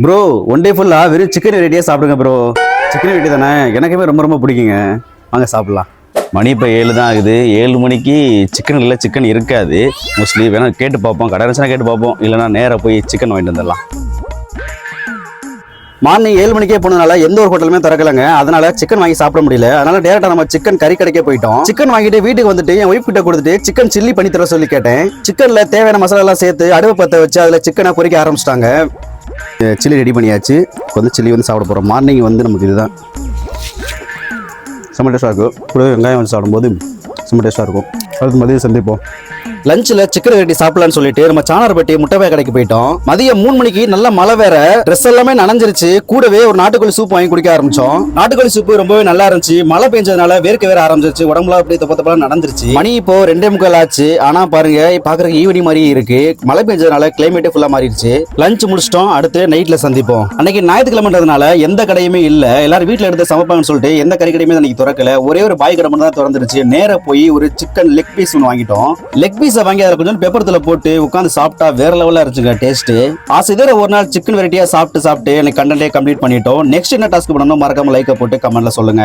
Bro one day ஃபுல்லா வெறும் chicken வெரைட்டியாக சாப்பிடுங்க ப்ரோ. சிக்கன் வெரைட்டி தானே எனக்குமே ரொம்ப ரொம்ப பிடிக்குங்க. வாங்க சாப்பிடலாம். மணி இப்போ 7 தான் ஆகுது. 7 மணிக்கு சிக்கன் இல்லை, சிக்கன் இருக்காது மோஸ்ட்லி. வேணா கேட்டு பார்ப்போம், கடை இருந்துச்சுன்னா கேட்டு பார்ப்போம், இல்லைனா நேராக போய் சிக்கன் வாங்கிட்டு வந்துடலாம். மார்னிங் 7 மணிக்கே போனதுனால எந்த ஒரு ஹோட்டலுமே திறக்கலங்க. அதனால சிக்கன் வாங்கி சாப்பிட முடியல. அதனால டேரக்டா நம்ம சிக்கன் கறி கடைக்கே போயிட்டோம். சிக்கன் வாங்கிட்டு வீட்டுக்கு வந்துட்டு என் ஒய்ஃப் கிட்ட கொடுத்துட்டு சிக்கன் சில்லி பண்ணி தர சொல்லி கேட்டேன். சிக்கன்ல தேவையான மசாலா எல்லாம் சேர்த்து அடுப்பை பற்ற வச்சு அதில் சிக்கனை பொரிக்க ஆரம்பிச்சிட்டாங்க. சில்லி ரெடி பண்ணியாச்சு. வந்து சில்லி வந்து சாப்பிட போகிறோம். மார்னிங் வந்து நமக்கு இதுதான் செம்ம டேஸ்டாக இருக்கும். கூட வெங்காயம் வந்து சாப்பிடும்போது செம்ம டேஸ்டாக இருக்கும். அடுத்து மதியம் சந்திப்போம். லஞ்சில் சிக்கன் வெரைட்டி சாப்பிடலான்னு சொல்லிட்டு நம்ம சாணார்பட்டி முட்டைப்பாய் கடைக்கு போயிட்டோம். மதியம் 3 மணிக்கு நல்ல மழை வேற, ட்ரெஸ் எல்லாமே நனைஞ்சிருச்சு. கூடவே ஒரு நாட்டுக்கோழி சூப் வாங்கி குடிக்க ஆரம்பிச்சோம். நாட்டுக்கோழி சூப் ரொம்பவே நல்லா இருந்துச்சு. மழை பெஞ்சதுனால வேர்க்க வேற ஆரம்பிச்சிருச்சு. உடம்புல அப்படியே தப்பலாம் நடந்துருச்சு. மணி இப்போ 2:45 ஆச்சு. ஆனா பாருங்க பாக்குறதுக்கு ஈவினிங் மாதிரி இருக்கு. மழை பெஞ்சதுனால கிளைமேட்டே ஃபுல்லா மாறிடுச்சு. லஞ்ச் முடிச்சிட்டோம். அடுத்து நைட்ல சந்திப்போம். அன்னைக்கு ஞாயிற்றுக்கிழமைன்றதுனால எந்த கடையுமே இல்ல. எல்லாரும் வீட்டுல எடுத்து சமைப்பாங்கன்னு சொல்லிட்டு எந்த கறி கடையுமே அன்னைக்கு திறக்கல. ஒரே ஒரு பாய் கடை மட்டும் தான் திறந்துருச்சு. நேர போய் ஒரு சிக்கன் லெக் பீஸ் ஒன்று வாங்கிட்டோம். லெக் பீஸை வாங்கி அதில் கொஞ்சம் பெப்பரத்துல போட்டு உட்காந்து சாப்பிட்டா வேற லெவலா இருந்துச்சுங்க டேஸ்ட். ஆசை ஒரு நாள் சிக்கன் வெரைட்டியா சாப்பிட்டு எனக்கு கண்டென்ட்டே கம்ப்ளீட் பண்ணிட்டோம். நெக்ஸ்ட் என்ன டாஸ்க் பண்ணணும் மறக்காம லைக்கை போட்டு கமெண்ட்ல சொல்லுங்க.